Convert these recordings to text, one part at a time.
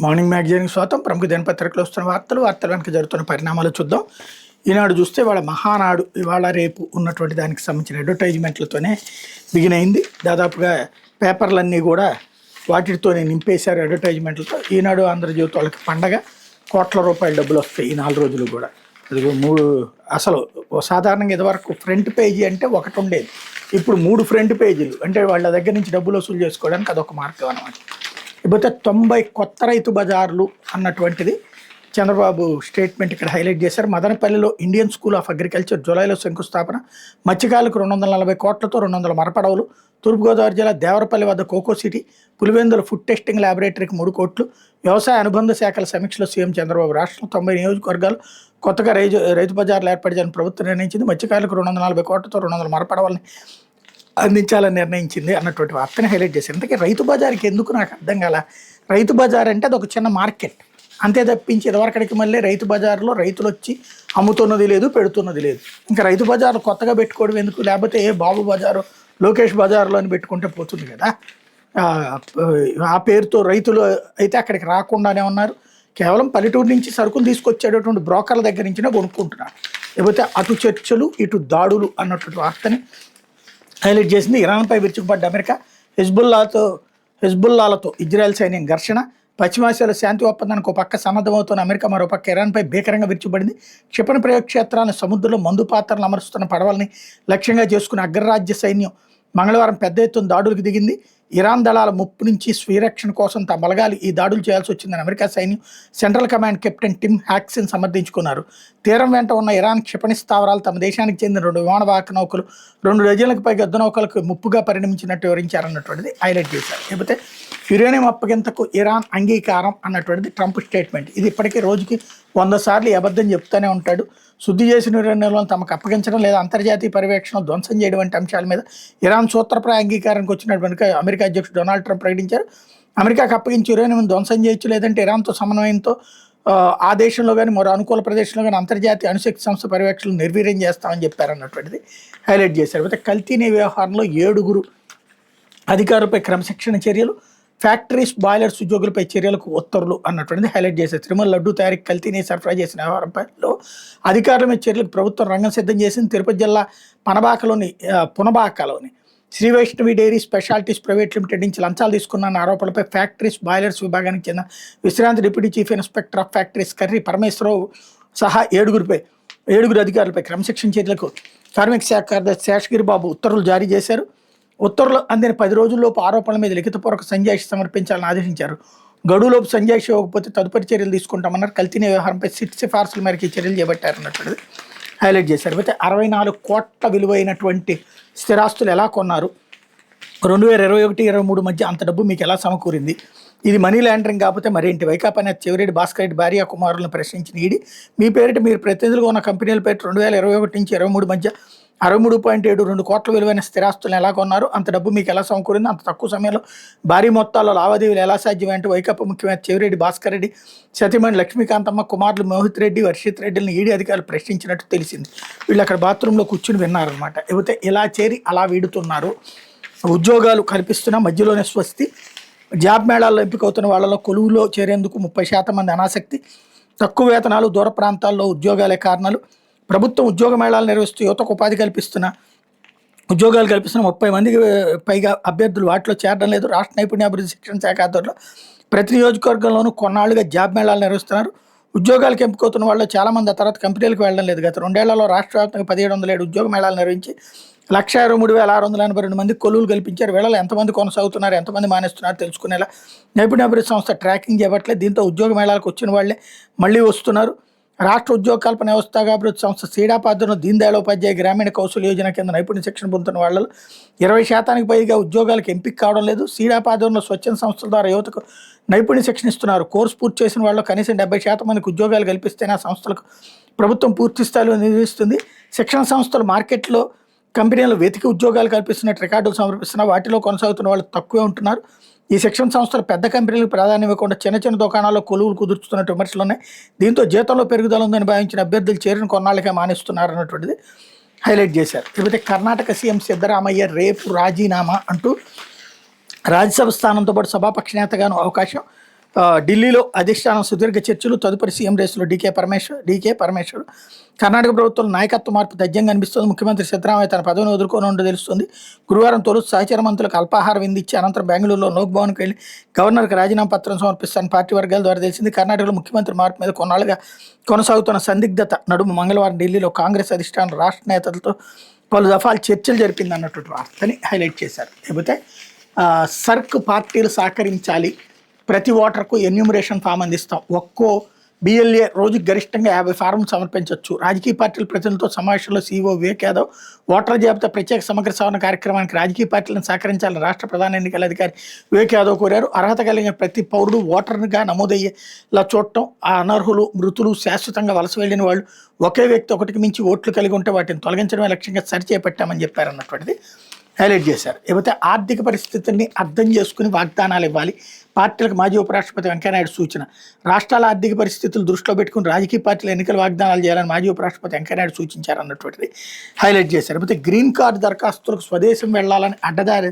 Morning మ్యాగజైన్కి స్వాగతం. ప్రముఖ దినపత్రికలు వస్తున్న వార్తల వెనక జరుగుతున్న పరిణామాలు చూద్దాం. ఈనాడు చూస్తే వాళ్ళ మహానాడు ఇవాళ రేపు ఉన్నటువంటి దానికి సంబంధించిన అడ్వర్టైజ్మెంట్లతోనే బిగిన్ అయింది. దాదాపుగా పేపర్లన్నీ కూడా వాటితోనే నింపేశారు అడ్వర్టైజ్మెంట్లతో. ఈనాడు ఆంధ్రజ్యోతి వాళ్ళకి పండగ, కోట్ల రూపాయల డబ్బులు వస్తాయి ఈ 4 రోజులు కూడా. అది 3 అసలు సాధారణంగా ఇదివరకు ఫ్రంట్ పేజీ అంటే ఒకటి ఉండేది, ఇప్పుడు 3 ఫ్రంట్ పేజీలు. అంటే వాళ్ళ దగ్గర నుంచి డబ్బులు వసూలు చేసుకోవడానికి అదొక మార్గం అన్నమాట. ఇకపోతే 90 కొత్త రైతు బజార్లు అన్నటువంటిది చంద్రబాబు స్టేట్మెంట్ ఇక్కడ హైలైట్ చేశారు. మదనపల్లిలో ఇండియన్ స్కూల్ ఆఫ్ అగ్రికల్చర్ జూలైలో శంకుస్థాపన, మత్స్యకారులకు 240 కోట్లతో 200 మరపడవలు, తూర్పుగోదావరి జిల్లా దేవరపల్లి వద్ద cocoa city, Pulivendula food testing ల్యాబొరేటరీకి 3 కోట్లు, వ్యవసాయ అనుబంధ శాఖల సమీక్షలో సీఎం చంద్రబాబు. రాష్ట్రం 90 నియోజకవర్గాలు కొత్తగా రైతు బజార్లు ఏర్పాటు చేయాలని ప్రభుత్వం నిర్ణయించింది. మత్స్యకారులకు 240 కోట్లతో 200 మరపడవల్ని అందించాలని నిర్ణయించింది అన్నటువంటి వార్తని హైలైట్ చేశారు. అందుకే రైతు బజార్కి ఎందుకు నాకు అర్థం కాల. రైతు బజార్ అంటే అది ఒక చిన్న మార్కెట్ అంతే తప్పించి ఇదివరకడికి మళ్ళీ రైతు బజార్లో రైతులు వచ్చి అమ్ముతున్నది లేదు, పెడుతున్నది లేదు. ఇంకా రైతు బజార్ కొత్తగా పెట్టుకోవడం ఎందుకు? లేకపోతే ఏ బాబు బజారు, లోకేష్ బజార్లో అని పెట్టుకుంటే పోతుంది కదా. ఆ పేరుతో రైతులు అయితే అక్కడికి రాకుండానే ఉన్నారు. కేవలం పల్లెటూరు నుంచి సరుకులు తీసుకొచ్చేటటువంటి బ్రోకర్ల దగ్గర నుంచినే కొనుక్కుంటున్నారు. లేకపోతే అటు చర్చలు ఇటు దాడులు అన్నటువంటి వార్తని హైలైట్ చేసింది. ఇరాన్పై విరుచుకుపడ్డ అమెరికా, హెజ్బుల్లాలతో ఇజ్రాయెల్ సైన్యం ఘర్షణ, పశ్చిమాసియాలో శాంతి ఒప్పందానికి ఒక పక్క సన్నద్ధమవుతున్న అమెరికా మరో పక్క ఇరాన్పై భీకరంగా విరుచుపడింది. క్షిపణి ప్రయోగక్షేత్రాలను సముద్రంలో మందు పాత్రలు అమరుస్తున్న పడవల్ని లక్ష్యంగా చేసుకున్న అగ్రరాజ్య సైన్యం మంగళవారం పెద్ద ఎత్తున దాడులకు దిగింది. ఇరాన్ దళాల ముప్పు నుంచి స్వీరక్షణ కోసం తమ బలగాలు ఈ దాడులు చేయాల్సి వచ్చిందని అమెరికా సైన్యం సెంట్రల్ కమాండ్ కెప్టెన్ టిమ్ హ్యాక్సిన్ సమర్థించుకున్నారు. తీరం వెంట ఉన్న ఇరాన్ క్షిపణి స్థావరాలు తమ దేశానికి చెందిన 2 విమానవాహక నౌకలు, 2 డజన్లకు పైగా యుద్ధ నౌకలకు ముప్పుగా పరిణమించినట్టు వివరించారన్నటువంటిది హైలైట్ చేశారు. లేకపోతే యురేనియం అప్పగింతకు ఇరాన్ అంగీకారం అన్నటువంటిది ట్రంప్ స్టేట్మెంట్. ఇది ఇప్పటికీ రోజుకి 100 సార్లు ఈ అబద్ధం చెప్తూనే ఉంటాడు. శుద్ధి చేసిన యురేనియంలను తమకు అప్పగించడం లేదా అంతర్జాతీయ పర్యవేక్షణ ధ్వంసం చేయడం వంటి అంశాల మీద ఇరాన్ సూత్రప్రాయ అంగీకారానికి వచ్చినటువంటి అమెరికా అధ్యక్షుడు డొనాల్డ్ ట్రంప్ ప్రకటించారు. అమెరికాకు అప్పగించి యురేనియం ధ్వంసం చేయొచ్చు, లేదంటే ఇరాన్తో సమన్వయంతో ఆ దేశంలో కానీ మరో అనుకూల ప్రదేశంలో కానీ అంతర్జాతీయ అణుశక్తి సంస్థ పర్యవేక్షణలు నిర్వీర్యం చేస్తామని చెప్పారన్నటువంటిది హైలైట్ చేశారు. అయితే కల్తీని వ్యవహారంలో 7 అధికారులపై క్రమశిక్షణ చర్యలు, ఫ్యాక్టరీస్ బాయిలర్స్ ఉద్యోగులపై చర్యలకు ఉత్తర్వులు అన్నటువంటిది హైలైట్ చేశారు. తిరుమల లడ్డూ తయారీకి కల్తీని సరఫరా చేసిన వ్యవహారంపై అధికారుల మీద చర్యలకు ప్రభుత్వం రంగం సిద్ధం చేసింది. తిరుపతి జిల్లా పునబాకలోని Sri Vaishnavi dairy specialities private limited నుంచి లంచాలు తీసుకున్న ఆరోపణలపై ఫ్యాక్టరీస్ బాయిలర్స్ విభాగానికి చెందిన విశ్రాంతి deputy chief inspector of factories Karri Parameswararao సహా 7 అధికారులపై క్రమశిక్షణ చర్యలకు కార్మిక శాఖ కార్యదర్శి శేషగిరి బాబు ఉత్తర్వులు జారీ చేశారు. ఉత్తర్వులు అందిన 10 రోజుల్లోపు ఆరోపణల మీద లిఖితపూర్వక సంజాయిషి సమర్పించాలని ఆదేశించారు. గడువులోపు సంజాయిషి ఇవ్వకపోతే తదుపరి చర్యలు తీసుకుంటామన్నారు. కల్తీని వ్యవహారంపై సిట్ సిఫార్సుల మేరకు ఈ చర్యలు చేపట్టారన్నట్టు హైలైట్ చేశారు. అయితే 64 కోట్ల విలువైనటువంటి స్థిరాస్తులు ఎలా కొన్నారు, 2021-23 మధ్య అంత డబ్బు మీకు ఎలా సమకూరింది, ఇది మనీ లాండరింగ్ కాకపోతే మరేంటి? వైకాపా నేత చెవిరెడ్డి భాస్కర్ రెడ్డి భార్య కుమారులను ప్రశ్నించిన ఈడీ, మీ పేరిట మీరు ప్రతినిధులుగా ఉన్న కంపెనీల పేరు 2021-23 మధ్య 63.72 కోట్ల విలువైన స్థిరాస్తులను ఎలా కొన్నారు, అంత డబ్బు మీకు ఎలా సమకూరింది, అంత తక్కువ సమయంలో భారీ మొత్తాల్లో లావాదేవీలు ఎలా సాధ్యమంటూ వైకాపా ముఖ్యమంత్రి చెవిరెడ్డి భాస్కర్ రెడ్డి, సతీమణి లక్ష్మీకాంతమ్మ, కుమారులు మోహిత్ రెడ్డి, వర్షిత్ రెడ్డిని ఈడీ అధికారులు ప్రశ్నించినట్టు తెలిసింది. వీళ్ళు అక్కడ బాత్రూంలో కూర్చుని విన్నారనమాట. లేకపోతే ఇలా చేరి అలా వీడుతున్నారు. ఉద్యోగాలు కల్పిస్తున్న మధ్యలోనే స్వస్తి, జాబ్ మేళాల్లో ఎంపికవుతున్న వాళ్ళలో కొలువులో చేరేందుకు 30% మంది అనాసక్తి, తక్కువ వేతనాలు, దూర ప్రాంతాల్లో ఉద్యోగాలే కారణాలు, ప్రభుత్వం ఉద్యోగ మేళాలు నిర్వహిస్తూ యువతకు ఉపాధి ఉద్యోగాలు కల్పిస్తున్న 30 మందికి పైగా అభ్యర్థులు వాటిలో చేరడం లేదు. రాష్ట్ర నైపుణ్యాభివృద్ధి శిక్షణ శాఖ ఆధ్వర్యంలో ప్రతి నియోజకవర్గంలోనూ కొన్నాళ్లుగా జాబ్ మేళాలు నిర్వహిస్తున్నారు. ఉద్యోగాలకు ఎంపికవుతున్న వాళ్ళు చాలామంది ఆ తర్వాత కంపెనీలకు వెళ్ళడం లేదు. గత 2 ఏళ్లలో రాష్ట్ర వ్యాప్తంగా 1707 ఉద్యోగ మేళాలు నిర్వహించి 123,682 మంది కొలువులు కల్పించారు. వీళ్ళలో ఎంతమంది కొనసాగుతున్నారు, ఎంతమంది మానేస్తున్నారు తెలుసుకునేలా నైపుణ్యాభివృద్ధి సంస్థ ట్రాకింగ్ చేయబట్లే. దీంతో ఉద్యోగ మేళాలకు వచ్చిన వాళ్ళే మళ్ళీ వస్తున్నారు. రాష్ట్ర ఉద్యోగ కల్పన వ్యవస్థాభివృద్ధి సంస్థ సీడాపాధ్వర్యంలో దీన్ దయాళ్ ఉపాధ్యాయ గ్రామీణ కౌశల్ యోజన కింద నైపుణ్య శిక్షణ పొందుతున్న వాళ్ళలో 20% పైగా ఉద్యోగాలకు ఎంపిక కావడం లేదు. సీడాపాధ్వర్యంలో స్వచ్ఛంద సంస్థల ద్వారా యువతకు నైపుణ్య శిక్షణ ఇస్తున్నారు. కోర్సు పూర్తి చేసిన వాళ్ళు కనీసం 70% మందికి ఉద్యోగాలు కల్పిస్తేనే ఆ సంస్థలకు ప్రభుత్వం పూర్తి స్థాయిలో నిర్వహిస్తుంది. శిక్షణ సంస్థలు మార్కెట్లో కంపెనీలు వెతికి ఉద్యోగాలు కల్పిస్తున్నట్టు రికార్డులు సమర్పిస్తున్నా వాటిలో కొనసాగుతున్న వాళ్ళు తక్కువే ఉంటున్నారు. ఈ శిక్షణ సంస్థలు పెద్ద కంపెనీలకు ప్రాధాన్యం ఇవ్వకుండా చిన్న దుకాణాల్లో కొలువులు కుదుర్చుతున్నట్టు విమర్శలు ఉన్నాయి. దీంతో జీతంలో పెరుగుదల ఉందని భావించిన అభ్యర్థులు చేరిన కొన్నాళ్ళకే మానేస్తున్నారు అన్నటువంటిది హైలైట్ చేశారు. లేకపోతే కర్ణాటక సీఎం సిద్ధరామయ్య రేపు రాజీనామా అంటూ రాజ్యసభ స్థానంతో పాటు సభాపక్ష నేతగాను అవకాశం, ఢిల్లీలో అధిష్టానం సుదీర్ఘ చర్చలు, తదుపరి సీఎం రేసులో డీకే పరమేశ్వర్. కర్ణాటక ప్రభుత్వం నాయకత్వ మార్పు తథ్యంగా అనిపిస్తోంది. ముఖ్యమంత్రి సిద్ధరామయ్య తన పదవిని వదులుకోనుండో తెలుస్తుంది. గురువారం తొలుత సహచర మంత్రులకు అల్పాహార విందిచ్చి అనంతరం బెంగళూరులో లోక్ భవన్కి వెళ్లి గవర్నర్కి రాజీనామా పత్రం సమర్పిస్తానని పార్టీ వర్గాల ద్వారా తెలిసింది. కర్ణాటకలో ముఖ్యమంత్రి మార్పు మీద కొన్నాళ్లుగా కొనసాగుతున్న సందిగ్ధత నడుమ మంగళవారం ఢిల్లీలో కాంగ్రెస్ అధిష్టానం రాష్ట్ర నేతలతో పలు దఫాలు చర్చలు జరిపింది అన్నటువంటి వార్తని హైలైట్ చేశారు. లేకపోతే సర్క్ పార్టీలు సహకరించాలి, ప్రతి ఓటర్కు ఎన్యూమరేషన్ ఫామ్ అందిస్తాం, ఒక్కో బిఎల్ఏ రోజుకి గరిష్టంగా 50 ఫారం సమర్పించవచ్చు. రాజకీయ పార్టీల ప్రతినిధులతో సమావేశంలో సీఈఓ వివేక్ యాదవ్ ఓటర్ల జాబితా ప్రత్యేక సమగ్ర సవరణ కార్యక్రమానికి రాజకీయ పార్టీలను సహకరించాలని రాష్ట్ర ప్రధాన ఎన్నికల అధికారి వివేక్ యాదవ్ కోరారు. అర్హత కలిగిన ప్రతి పౌరుడు ఓటర్గా నమోదయ్యేలా చూడటం, ఆ అనర్హులు, మృతులు, శాశ్వతంగా వలస వెళ్లిన వాళ్ళు ఒకే వ్యక్తి ఒకటికి మించి ఓట్లు కలిగి ఉంటే వాటిని తొలగించడమే లక్ష్యంగా చేపట్టామని చెప్పారన్నటువంటిది హైలైట్ చేశారు. లేకపోతే ఆర్థిక పరిస్థితుల్ని అర్థం చేసుకుని వాగ్దానాలు ఇవ్వాలి, పార్టీలకు మాజీ ఉపరాష్ట్రపతి వెంకయ్యనాయుడు సూచన. రాష్ట్రాల ఆర్థిక పరిస్థితులు దృష్టిలో పెట్టుకుని రాజకీయ పార్టీలు ఎన్నికల వాగ్దానాలు చేయాలని మాజీ ఉపరాష్ట్రపతి వెంకయ్యనాయుడు సూచించారన్నటువంటిది హైలైట్ చేశారు. లేకపోతే గ్రీన్ కార్డు దరఖాస్తులకు స్వదేశం వెళ్లాలని అడ్డదారి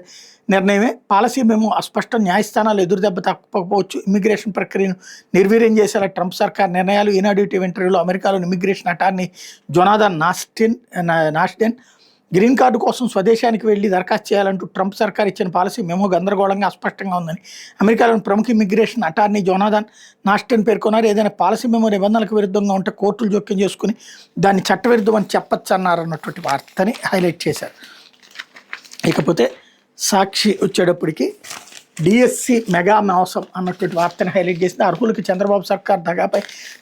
నిర్ణయమే, పాలసీ మేము అస్పష్టం, న్యాయస్థానాలు ఎదురుదెబ్బ తప్పకపోవచ్చు, ఇమ్మిగ్రేషన్ ప్రక్రియను నిర్వీర్యం చేసేలా ట్రంప్ సర్కార్ నిర్ణయాలు. ఈనాడు టీవీ ఇంటర్వ్యూలో అమెరికాలోని immigration attorney Jonathan Nasden green card కోసం స్వదేశానికి వెళ్లి దరఖాస్తు చేయాలంటూ ట్రంప్ సర్కార్ ఇచ్చిన పాలసీ మెమో గందరగోళంగా అస్పష్టంగా ఉందని అమెరికాలోని ప్రముఖ ఇమ్మిగ్రేషన్ అటార్నీ జొనాథన్ నాస్టన్ పేర్కొన్నారు. ఏదైనా పాలసీ మెమో నిబంధనలకు విరుద్ధంగా ఉంటే కోర్టులు జోక్యం చేసుకుని దాన్ని చట్టవిరుద్ధమని చెప్పచ్చు అన్నారన్నటువంటి వార్తని హైలైట్ చేశారు. ఇకపోతే సాక్షి వచ్చేటప్పటికి డిఎస్సి మెగా మోసం అన్నటువంటి వార్తను హైలైట్ చేసింది. అర్హులకి చంద్రబాబు సర్కార్ దగాపై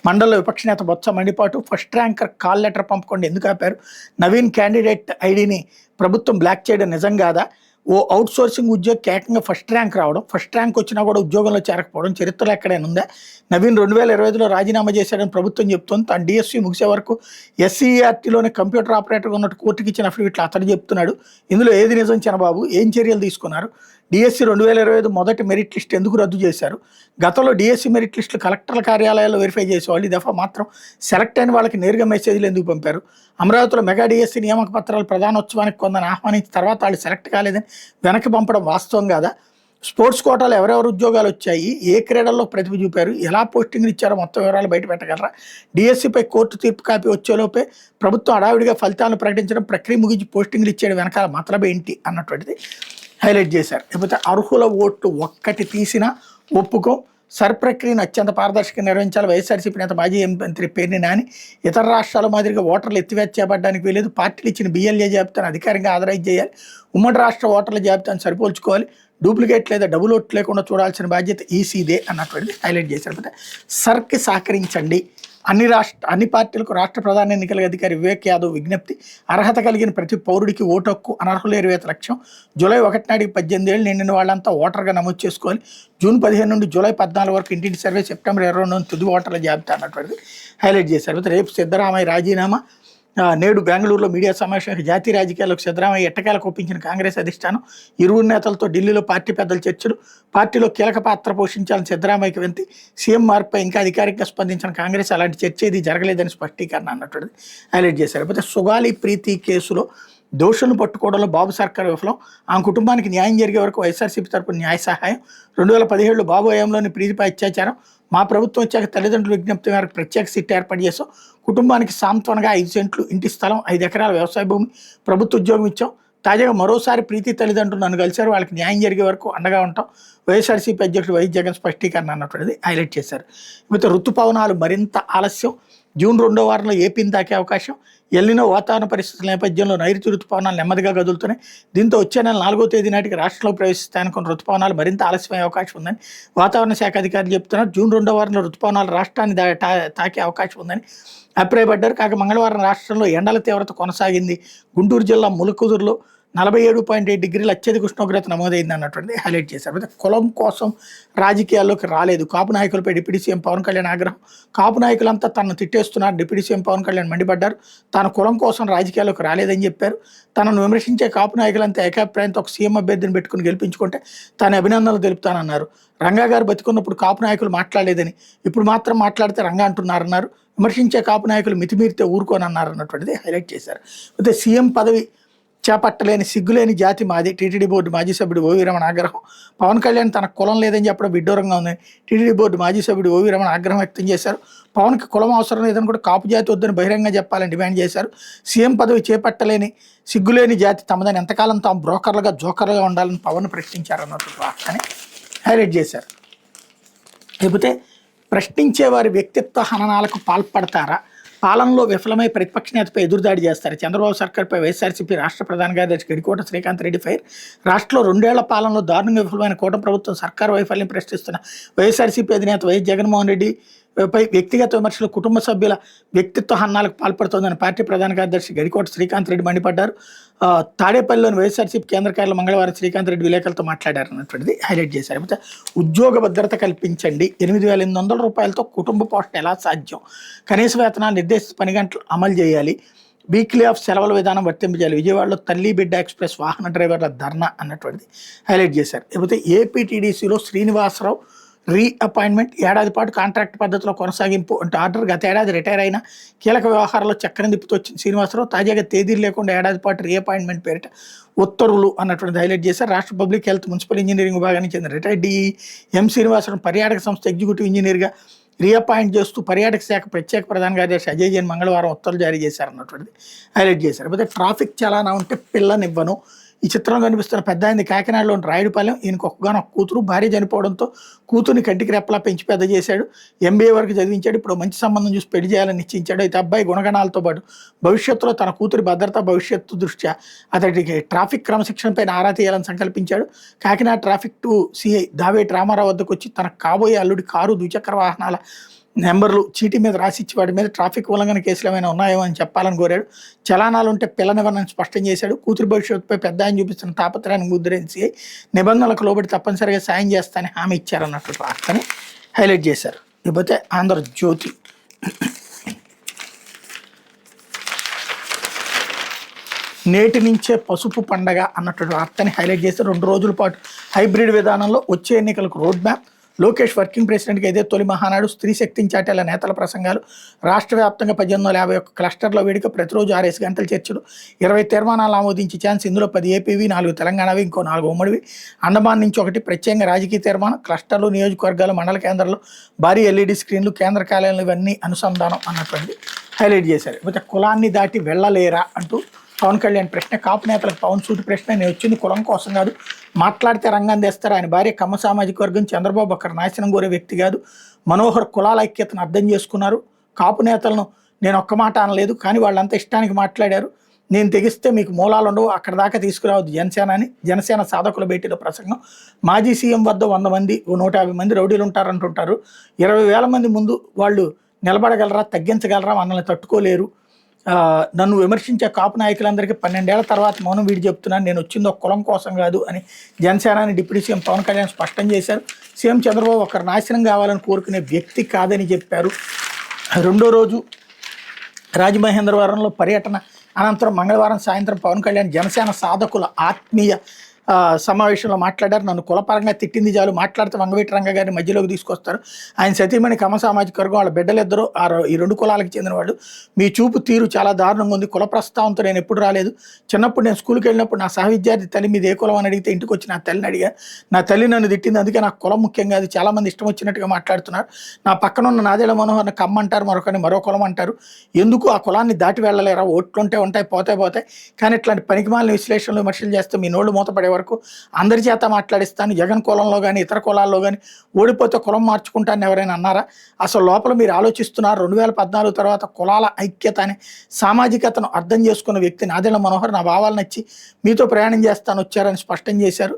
మండలిలో విపక్ష నేత బొత్స మండిపాటు. ఫస్ట్ ర్యాంకర్ కాల్ లెటర్ పంపకుండా ఎందుకు ఆపారు? నవీన్ క్యాండిడేట్ ఐడిని ప్రభుత్వం బ్లాక్ చేయడం నిజం కాదా? ఓ అవుట్ సోర్సింగ్ ఉద్యోగి ఏకంగా ఫస్ట్ ర్యాంక్ రావడం, ఫస్ట్ ర్యాంక్ వచ్చినా కూడా ఉద్యోగంలో చేరకపోవడం చరిత్రలో ఎక్కడైనా ఉందా? నవీన్ 2025లో రాజీనామా చేశాడని ప్రభుత్వం చెప్తుంది. తన డిఎస్సి ముగిసే వరకు ఎస్సీఆర్టీలోనే కంప్యూటర్ ఆపరేటర్గా ఉన్నట్టు కోర్టుకి ఇచ్చిన అఫిడవిట్లు అతడు చెప్తున్నాడు. ఇందులో ఏది నిజం చంద్రబాబు? ఏం చర్యలు తీసుకున్నారు? డిఎస్సి 2025 మొదటి మెరిట్ లిస్ట్ ఎందుకు రద్దు చేశారు? గతంలో డిఎస్సి మెరిట్ లిస్టులు కలెక్టర్ల కార్యాలయాల్లో వెరిఫై చేసేవాళ్ళు, ఈ దఫా మాత్రం సెలెక్ట్ అయిన వాళ్ళకి నేరుగా మెసేజ్లు ఎందుకు పంపారు? అమరావతిలో మెగా డిఎస్సి నియామక పత్రాల ప్రధానోత్సవానికి కొందరు ఆహ్వానించిన తర్వాత వాళ్ళు సెలెక్ట్ కాలేదని వెనక్కి పంపడం వాస్తవం కాదా? స్పోర్ట్స్ కోటాలో ఎవరెవరు ఉద్యోగాలు వచ్చాయి, ఏ క్రీడల్లో ప్రతిభ చూపారు, ఎలా పోస్టింగ్లు ఇచ్చారో మొత్తం వివరాలు బయట పెట్టగలరా? డిఎస్సిపై కోర్టు తీర్పు కాపీ వచ్చేలోపే ప్రభుత్వం హడావిడిగా ఫలితాలను ప్రకటించడం, ప్రక్రియ ముగించి పోస్టింగ్లు ఇచ్చేయడం వెనకాల మతలబ్ ఏంటి అన్నటువంటిది హైలైట్ చేశారు. లేకపోతే అర్హుల ఓట్లు ఒక్కటి తీసినా ఒప్పుకో, సర్ ప్రక్రియను అత్యంత పారదర్శకంగా నిర్వహించాలి. వైఎస్ఆర్సీపీ నేత మాజీ మంత్రి పేర్ని నాని ఇతర రాష్ట్రాల మాదిరిగా ఓటర్లు ఎత్తివేత చేపట్టడానికి వీలేదు, పార్టీలు ఇచ్చిన బిఎల్ఏ జాబితాను అధికారికంగా ఆథరైజ్ చేయాలి, ఉమ్మడి రాష్ట్ర ఓటర్ల జాబితాను సరిపోల్చుకోవాలి, డూప్లికేట్ లేదా డబుల్ ఓట్లు లేకుండా చూడాల్సిన బాధ్యత ఈసీదే అన్నటువంటిది హైలైట్ చేశారు. సర్కి సహకరించండి, అన్ని పార్టీలకు రాష్ట్ర ప్రధాన ఎన్నికల అధికారి వివేక్ యాదవ్ విజ్ఞప్తి. అర్హత కలిగిన ప్రతి పౌరుడికి ఓటు హక్కు, అనర్హుల ఏరివేత లక్ష్యం. జూలై 1 నాటికి 18 ఏళ్ళు నిండిన వాళ్ళంతా ఓటర్గా నమోదు చేసుకోవాలి. జూన్ 15 నుండి జూలై 14 వరకు ఇంటింటి సర్వే, సెప్టెంబర్ 22 తుది ఓటర్ల జాబితా అన్నటువంటిది హైలైట్ చేశారు. రేపు సిద్ధరామయ్య రాజీనామా. నేడు బెంగళూరులో మీడియా సమావేశానికి జాతీయ రాజకీయాలకు సిద్ధరామయ్య ఎట్టకేలకు ఒప్పించిన కాంగ్రెస్ అధిష్టానం. ఇరువురు నేతలతో ఢిల్లీలో పార్టీ పెద్దల చర్చలు. పార్టీలో కీలక పాత్ర పోషించాలని సిద్ధరామయ్యకి వింతి. సీఎం మార్పుపై ఇంకా అధికారికంగా స్పందించిన కాంగ్రెస్ అలాంటి చర్చ ఏది జరగలేదని స్పష్టీకరణ అన్నటువంటిది హైలైట్ చేశారు. అయితే సుగాలి ప్రీతి కేసులో దోషులను పట్టుకోవడంలో బాబు సర్కార్ విఫలం. ఆమె కుటుంబానికి న్యాయం జరిగే వరకు వైఎస్ఆర్సీపీ తరపున న్యాయ సహాయం. 2017లో బాబు హయాంలోని ప్రీతిపై అత్యాచారం. మా ప్రభుత్వం వచ్చాక తల్లిదండ్రుల విజ్ఞప్తి మేరకు ప్రత్యేక సిట్ ఏర్పాటు చేసాం. కుటుంబానికి సాంత్వనగా 5 సెంట్లు ఇంటి స్థలం, 5 ఎకరాల వ్యవసాయ భూమి, ప్రభుత్వ ఉద్యోగం ఇచ్చాం. తాజాగా మరోసారి ప్రీతి తల్లిదండ్రులు నన్ను కలిశారు, వాళ్ళకి న్యాయం జరిగే వరకు అండగా ఉంటాం. వైఎస్ఆర్సీపీ అధ్యక్షుడు వైఎస్ జగన్ స్పష్టీకరణ అన్నటువంటిది హైలైట్ చేశారు. ఇకపోతే ఋతుపవనాలు మరింత ఆలస్యం. జూన్ 2వ వారంలో ఏపీని తాకే అవకాశం. ఎల్నినో వాతావరణ పరిస్థితుల నేపథ్యంలో నైరుతి ఋతుపవనాలు నెమ్మదిగా కదులుతున్నాయి. దీంతో వచ్చే నెల 4వ తేదీ నాటికి రాష్ట్రంలో ప్రవేశిస్తాయనుకున్న ఋతుపవనాలు మరింత ఆలస్యమయ్యే అవకాశం ఉందని వాతావరణ శాఖ అధికారులు చెబుతున్నారు. జూన్ 2వ వారంలో ఋతుపవనాలు రాష్ట్రాన్ని తాకే అవకాశం ఉందని అభిప్రాయపడ్డారు. కాగా మంగళవారం రాష్ట్రంలో ఎండల తీవ్రత కొనసాగింది. గుంటూరు జిల్లా ములకుదురులో 47.7 డిగ్రీల అత్యధిక ఉష్ణోగ్రత నమోదైంది అన్నటువంటి హైలైట్ చేశారు. అయితే కులం కోసం రాజకీయాల్లోకి రాలేదు. కాపు నాయకులపై డిప్యూటీ సీఎం పవన్ కళ్యాణ్ ఆగ్రహం. కాపు నాయకులంతా తనను తిట్టేస్తున్నారు. డిప్యూటీ సీఎం పవన్ కళ్యాణ్ మండిపడ్డారు. తాను కులం కోసం రాజకీయాల్లోకి రాలేదని చెప్పారు. తనను విమర్శించే కాపు నాయకులంతా ఏకాభిప్రాయంతో ఒక సీఎం అభ్యర్థిని పెట్టుకుని గెలిపించుకుంటే తాను అభినందనలు తెలుపుతానన్నారు. రంగా గారు బతికున్నప్పుడు కాపు నాయకులు మాట్లాడలేదని, ఇప్పుడు మాత్రం మాట్లాడితే రంగా అంటున్నారన్నారు. విమర్శించే కాపు నాయకులు మితిమీరితే ఊరుకోనన్నారు అన్నటువంటిది హైలైట్ చేశారు. అయితే సీఎం పదవి చేపట్టలేని సిగ్గులేని జాతి మాది టీటీడీ బోర్డు మాజీ సభ్యుడు ఓవి రమణ ఆగ్రహం. పవన్ కళ్యాణ్ తన కులం లేదని చెప్పడం విడ్డూరంగా ఉంది. టీటీడీ బోర్డు మాజీ సభ్యుడు ఓవి రమణ ఆగ్రహం వ్యక్తం చేశారు. పవన్కి కులం అవసరం లేదని కూడా కాపు జాతి వద్దని బహిరంగంగా చెప్పాలని డిమాండ్ చేశారు. సీఎం పదవి చేపట్టలేని సిగ్గులేని జాతి తమదని ఎంతకాలం తాము బ్రోకర్లుగా జోకర్లుగా ఉండాలని పవన్ ప్రశ్నించారు అన్నట్టు వార్తని హైలైట్ చేశారు. లేకపోతే ప్రశ్నించే వారి వ్యక్తిత్వ హననాలకు పాల్పడతారా, పాలనలో విఫలమై ప్రతిపక్ష నేతపై ఎదురుదాడి చేస్తారు. చంద్రబాబు సర్కార్పై వైఎస్ఆర్సీపీ రాష్ట్ర ప్రధాన కార్యదర్శి గడికోట శ్రీకాంత్ రెడ్డి ఫైర్. రాష్ట్రంలో 2 ఏళ్ల పాలనలో దారుణంగా విఫలమైన కూటమి ప్రభుత్వం సర్కారు వైఫల్యం ప్రశ్నిస్తున్న వైఎస్ఆర్సీపీ అధినేత వైఎస్ జగన్మోహన్ రెడ్డి పై వ్యక్తిగత విమర్శలు, కుటుంబ సభ్యుల వ్యక్తిత్వ హన్నాలకు పాల్పడుతోందని పార్టీ ప్రధాన కార్యదర్శి గడికోట శ్రీకాంత్ రెడ్డి మండిపడ్డారు. తాడేపల్లిలోని వైఎస్ఆర్సీపీ కేంద్ర కార్యాలయం మంగళవారం శ్రీకాంత్ రెడ్డి విలేకరులతో మాట్లాడారు అన్నటువంటిది హైలైట్ చేశారు. అయితే ఉద్యోగ భద్రత కల్పించండి, 8,800 రూపాయలతో కుటుంబ పోషణ ఎలా సాధ్యం, కనీస వేతనాలు నిర్దేశిత 10 గంటలు అమలు చేయాలి, వీక్లీ ఆఫ్ సెలవుల విధానం వర్తింపజేయాలి, విజయవాడలో తల్లి బిడ్డ ఎక్స్ప్రెస్ వాహన డ్రైవర్ల ధర్నా అన్నటువంటిది హైలైట్ చేశారు. లేకపోతే ఏపీటీడీసీలో శ్రీనివాసరావు రీఅపాయింట్మెంట్, ఏడాది పాటు కాంట్రాక్ట్ పద్ధతిలో కొనసాగింపు అంటే ఆర్డర్. గత ఏడాది రిటైర్ అయిన కీలక వ్యవహారాల్లో చక్రం తిప్పుతూ వచ్చిన శ్రీనివాసరావు తాజాగా తేదీలు లేకుండా ఏడాది పాటు రీఅపాయింట్మెంట్ పేరిట ఉత్తర్వులు అన్నటువంటి హైలైట్ చేశారు. రాష్ట్ర పబ్లిక్ హెల్త్ మున్సిపల్ ఇంజనీరింగ్ విభాగానికి చెందిన రిటైర్డ్ డిఈ ఎం శ్రీనివాసరావు పర్యాటక సంస్థ ఎగ్జిక్యూటివ్ ఇంజనీర్గా రీఅపాయింట్ చేస్తూ పర్యాటక శాఖ ప్రత్యేక ప్రధాన కార్యదర్శి అజయ్ జైన్ మంగళవారం ఉత్తర్వులు జారీ చేశారన్నటువంటిది హైలైట్ చేశారు. అయితే ట్రాఫిక్ చలానా ఉంటే పిల్లనివ్వను. ఈ చిత్రంలో కనిపిస్తున్న పెద్ద ఆయనది కాకినాడలోని రాయుడుపాలెం. ఈయనకు ఒక్కగానొక కూతురు, భార్య చనిపోవడంతో కూతుర్ని కంటికి రెప్పలా పెంచి పెద్ద చేశాడు. ఎంబీఏ వరకు చదివించాడు. ఇప్పుడు మంచి సంబంధం చూసి పెళ్లి చేయాలని నిశ్చయించాడు. అయితే అబ్బాయి గుణగణాలతో పాటు భవిష్యత్తులో తన కూతురి భద్రత భవిష్యత్తు దృష్ట్యా అతడికి ట్రాఫిక్ క్రమశిక్షణపై ఆరా తీయాలని సంకల్పించాడు. కాకినాడ ట్రాఫిక్ 2 సిఐ దావేటి రామారావు వద్దకు వచ్చి తన కాబోయే అల్లుడి కారు, ద్విచక్ర వాహనాల నెంబర్లు చీటీ మీద రాసిచ్చి వాటి మీద ట్రాఫిక్ ఉల్లంఘన కేసులు ఏమైనా ఉన్నాయో అని చెప్పాలని కోరాడు. చలానాలు ఉంటే పిల్లనివ్వనని స్పష్టం చేశాడు. కూతురు భవిష్యత్తుపై పెద్ద ఆయన చూపిస్తున్న తాపత్రయాన్ని ముద్రించి నిబంధనలకు లోబడి తప్పనిసరిగా సాయం చేస్తానని హామీ ఇచ్చారన్నట్టు వార్తని హైలైట్ చేశారు. లేకపోతే ఆంధ్రజ్యోతి నేటి నుంచే పసుపు పండగ అన్నటువంటి వార్తని హైలైట్ చేసి 2 రోజుల పాటు హైబ్రిడ్ విధానంలో వచ్చే ఎన్నికలకు రోడ్ మ్యాప్. లోకేష్ వర్కింగ్ ప్రెసిడెంట్గా అయితే తొలి మహానాడు, స్త్రీ శక్తిని చాటేలా నేతల ప్రసంగాలు. రాష్ట్ర వ్యాప్తంగా 1851 క్లస్టర్ల వేడుక, ప్రతిరోజు 6 గంటల చర్చలు, 20 తీర్మానాలు ఆమోదించే ఛాన్స్. ఇందులో 10 ఏపీవి, 4 తెలంగాణవి, ఇంకో 4 ఉమ్మడివి. అండమాన్ నుంచి 1 ప్రత్యేకంగా రాజకీయ తీర్మానం. క్లస్టర్లు, నియోజకవర్గాలు, మండల కేంద్రాల్లో భారీ ఎల్ఈడి స్క్రీన్లు, కేంద్ర కార్యాలయాలు ఇవన్నీ అనుసంధానం అన్నటువంటి హైలైట్ చేశారు. అయితే కులాన్ని దాటి వెళ్ళలేరా అంటూ పవన్ కళ్యాణ్ ప్రశ్న. కాపు నేతలకు పవన్ సూటి ప్రశ్న. నేను వచ్చింది కులం కోసం కాదు, మాట్లాడితే రంగం తెస్తారు. ఆయన భార్య కమ్మ సామాజిక వర్గం. చంద్రబాబు ఒకరు నాశనం కోరే వ్యక్తి కాదు. మనోహర్ కులాల ఐక్యతను అర్థం చేసుకున్నారు. కాపు నేతలను నేను ఒక్క మాట అనలేదు, కానీ వాళ్ళంతా ఇష్టానికి మాట్లాడారు. నేను తెగిస్తే మీకు మూలాలు ఉండవు, అక్కడ దాకా తీసుకురావద్దు జనసేన అని జనసేన సాధకుల భేటీలో ప్రసంగం. మాజీ సీఎం వద్ద 100 మంది 150 మంది రౌడీలు ఉంటారంటుంటారు. 20,000 మంది ముందు వాళ్ళు నిలబడగలరా, తగ్గించగలరా, మనల్ని తట్టుకోలేరు. నన్ను విమర్శించే కాపు నాయకులందరికీ 12 ఏళ్ల తర్వాత మౌనం వీడి చెప్తున్నాను, నేను వచ్చింది ఒక కులం కోసం కాదు అని జనసేనాని డిప్యూటీ సీఎం పవన్ కళ్యాణ్ స్పష్టం చేశారు. సీఎం చంద్రబాబు ఒకరు నాశనం కావాలని కోరుకునే వ్యక్తి కాదని చెప్పారు. 2వ రోజు రాజమహేంద్రవరంలో పర్యటన అనంతరం మంగళవారం సాయంత్రం పవన్ కళ్యాణ్ జనసేన సాధకుల ఆత్మీయ సమావేశంలో మాట్లాడారు. నన్ను కులపరంగా తిట్టింది చాలు, మాట్లాడితే వంగవీటి రంగ గారిని మధ్యలోకి తీసుకొస్తారు. ఆయన సతీమణి కమ్మ సామాజిక వర్గం, వాళ్ళ బిడ్డలిద్దరూ ఈ 2 కులాలకు చెందిన వాళ్ళు. మీ చూపు తీరు చాలా దారుణంగా ఉంది. కుల ప్రస్తావంతో నేను ఎప్పుడు రాలేదు. చిన్నప్పుడు నేను స్కూల్కి వెళ్ళినప్పుడు నా సహవిద్యార్థి తల్లి మీద ఏ కులం అని అడిగితే ఇంటికి వచ్చి నా తల్లిని అడిగా. నా తల్లి నన్ను తిట్టింది, అందుకే నాకు కులం ముఖ్యం కాదు. చాలామంది ఇష్టం వచ్చినట్టుగా మాట్లాడుతున్నారు. నా పక్కన ఉన్న నాదేళ్ల మనోహర్ని కమ్మ అంటారు, మరొకరిని మరో కులం అంటారు. ఎందుకు ఆ కులాన్ని దాటి వెళ్ళలేరా? ఓట్లుంటే ఉంటాయి, పోతాయి. కానీ ఇట్లాంటి పనికిమాలిన విశ్లేషణలు, విమర్శలు చేస్తే మీ నోళ్ళు మూతపడే వరకు అందరి చేత మాట్లాడిస్తాను. జగన్ కులంలో కానీ ఇతర కులాల్లో కానీ ఓడిపోతే కులం మార్చుకుంటానని ఎవరైనా అన్నారా? అసలు లోపల మీరు ఆలోచిస్తున్నారు. 2014 తర్వాత కులాల ఐక్యత అనే సామాజికతను అర్థం చేసుకున్న వ్యక్తి నాదెళ్ల మనోహర్ నా భావాలు నచ్చి మీతో ప్రయాణం చేస్తాను వచ్చారని స్పష్టం చేశారు.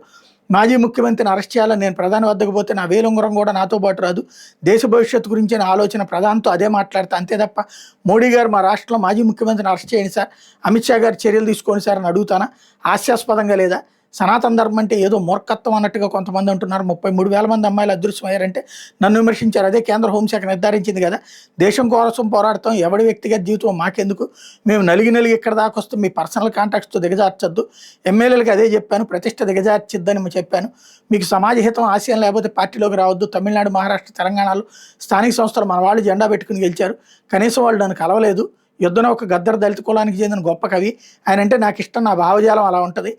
మాజీ ముఖ్యమంత్రిని అరెస్ట్ చేయాలని నేను ప్రధాని వద్దకు పోతే నా వేలుంగరం కూడా నాతో పాటు రాదు. దేశ భవిష్యత్తు గురించి నా ఆలోచన ప్రధానితో అదే మాట్లాడతా, అంతే తప్ప మోడీ గారు మా రాష్ట్రంలో మాజీ ముఖ్యమంత్రిని అరెస్ట్ చేయండి సార్, అమిత్ షా గారు చర్యలు తీసుకోండి సార్ అని అడుగుతానా? హాస్యాస్పదంగా లేదా? సనాతన ధర్మం అంటే ఏదో మూర్ఖత్వం అన్నట్టుగా కొంతమంది అంటున్నారు. 33,000 మంది అమ్మాయిలు అదృశ్యమయ్యారంటే నన్ను విమర్శించారు. అదే కేంద్ర హోంశాఖ నిర్ధారించింది కదా. దేశం కోసం పోరాడతాం, ఎవడి వ్యక్తిగత జీవితం మాకెందుకు, మేము నలిగి ఇక్కడ దాకా వస్తాం, మీ పర్సనల్ కాంటాక్ట్స్తో దిగజార్చొద్దు. ఎమ్మెల్యేలకు అదే చెప్పాను, ప్రతిష్ట దిగజార్చిద్దని చెప్పాను. మీకు సమాజ హితం ఆశయం లేకపోతే పార్టీలోకి రావద్దు. తమిళనాడు, మహారాష్ట్ర, తెలంగాణలో స్థానిక సంస్థలు మన వాళ్ళు జెండా పెట్టుకుని గెలిచారు, కనీసం వాళ్ళు నన్ను కలవలేదు. యుద్ధన ఒక గద్దర్ దళిత కులానికి చెందిన గొప్ప కవి. ఆయన అంటే నాకు ఇష్టం, నా భావజాలం అలా ఉంటుంది.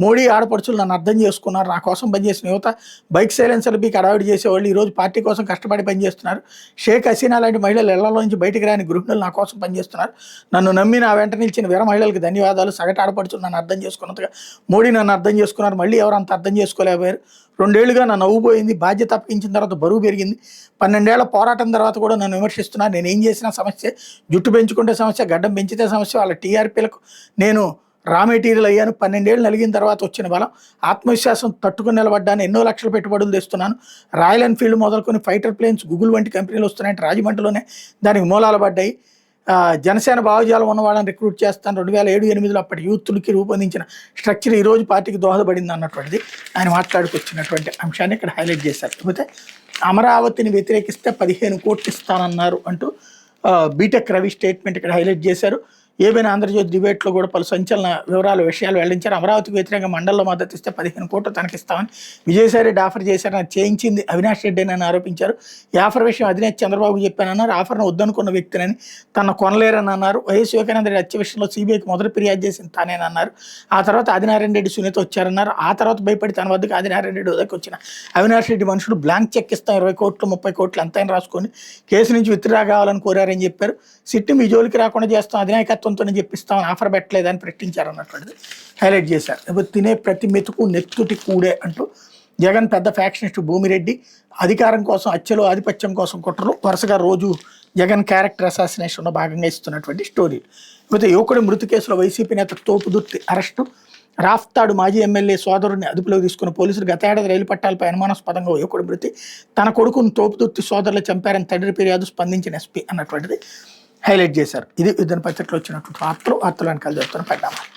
మోడీ ఆడపడుచులు నన్ను అర్థం చేసుకున్నారు. నా కోసం పనిచేసిన యువత బైక్ సైలెన్సర్లు బీకి అడావిడి చేసేవాళ్ళు ఈరోజు పార్టీ కోసం కష్టపడి పనిచేస్తున్నారు. షేక్ హసీనా లాంటి మహిళలు ఇళ్లలో నుంచి బయటికి రాని గృహిణులు నా కోసం పనిచేస్తున్నారు. నన్ను నమ్మి నా వెంట నిలిచిన వీర మహిళలకు ధన్యవాదాలు. సగటు ఆడపడుచులు నన్ను అర్థం చేసుకున్నంతగా మోడీ నన్ను అర్థం చేసుకున్నారు. మళ్ళీ ఎవరు అంత అర్థం చేసుకోలేకపోయారు. 2 ఏళ్లుగా నా నవ్వు పోయింది. బాధ్యత అప్పగించిన తర్వాత బరువు పెరిగింది. 12 ఏళ్ల పోరాటం తర్వాత కూడా నన్ను విమర్శిస్తున్నారు. నేను ఏం చేసినా సమస్య, జుట్టు పెంచుకుంటే సమస్య, గడ్డం పెంచితే సమస్య. వాళ్ళ టీఆర్పీలకు నేను రా మెటీరియల్ అయ్యాను. 12 ఏళ్ళు నలిగిన తర్వాత వచ్చిన బలం, ఆత్మవిశ్వాసం తట్టుకుని నిలబడ్డాను. ఎన్నో లక్షల పెట్టుబడులు తెస్తున్నాను. రాయల్ ఎన్ఫీల్డ్ మొదలుకొని ఫైటర్ ప్లేన్స్, గూగుల్ వంటి కంపెనీలు వస్తున్నాయంటే రాజమండ్రిలోనే దానికి మూలాలు పడ్డాయి. జనసేన భావజాలం ఉన్న వాళ్ళని రిక్రూట్ చేస్తాను. 2007-8లో అప్పటి యూత్లకి రూపొందించిన స్ట్రక్చర్ ఈ రోజు పార్టీకి దోహదపడింది అన్నటువంటిది ఆయన మాట్లాడుకొచ్చినటువంటి అంశాన్ని ఇక్కడ హైలైట్ చేశారు. లేకపోతే అమరావతిని వ్యతిరేకిస్తే 15 కోట్లు ఇస్తానన్నారు అంటూ బీటెక్ రవి స్టేట్మెంట్ ఇక్కడ హైలైట్ చేశారు. ఏమైనా ఆంధ్రజ్యోతి డిబేట్లో కూడా పలు సంచలన విషయాలు వెల్లడించారు. అమరావతికి వ్యతిరేకంగా మండలంలో మద్దతు ఇస్తే 15 కోట్లు తనకిస్తామని విజయసాయిరెడ్డి ఆఫర్ చేశారని, అది చేయించింది అవినాష్ రెడ్డి అని ఆరోపించారు. ఈ ఆఫర్ విషయం అధినేత చంద్రబాబు చెప్పానన్నారు. ఆఫర్ను వద్దనుకున్న వ్యక్తినని, తన కొనలేరని అన్నారు. వైఎస్ వివేకానంద రెడ్డి హత్య విషయంలో సిబిఐకి మొదటి ఫిర్యాదు చేసింది తానేనన్నారు. ఆ తర్వాత ఆదినారాయణ రెడ్డి, సునీత వచ్చారన్నారు. ఆ తర్వాత భయపడి తన వద్దకు ఆదినారాయణ రెడ్డి వద్దకు వచ్చిన అవినాష్ రెడ్డి మనుషులు బ్లాంక్ చెక్ ఇస్తాం 20 కోట్లు 30 కోట్లు ఎంతైనా రాసుకొని కేసు నుంచి విత్డ్రా కావాలని కోరారని చెప్పారు. సిట్టు మీ జోలికి రాకుండా చేస్తాం, అధినాయకత్వంతో చెప్పిస్తామని ఆఫర్ పెట్టలేదని ప్రకటించారు అన్నటువంటిది హైలైట్ చేశారు. తినే ప్రతి మెతుకు నెత్తుటి కూడే అంటూ జగన్ పెద్ద ఫ్యాక్షనిస్ట్ భూమిరెడ్డి అధికారం కోసం, హత్యలు ఆధిపత్యం కోసం కుట్రలు వరుసగా రోజు జగన్ క్యారెక్టర్ అసాసినేషన్లో భాగంగా ఇస్తున్నటువంటి స్టోరీ. లేకపోతే యువకుడి మృతి కేసులో వైసీపీ నేత తోపుదుర్తి అరెస్టు. రాఫ్తాడు మాజీ ఎమ్మెల్యే సోదరుడిని అదుపులోకి తీసుకున్న పోలీసులు గత ఏడాది రైలు పట్టాలపై అనుమానాస్పదంగా యువకుడి మృతి, తన కొడుకును తోపుదుర్తి సోదరులు చంపారని తండ్రి ఫిర్యాదు, స్పందించిన ఎస్పీ అన్నటువంటిది హైలైట్ చేశారు. ఇది యుద్ధన పత్రికలో వచ్చినటువంటి వార్తలు వెనకాల జరుగుతున్న పరిణామాలు.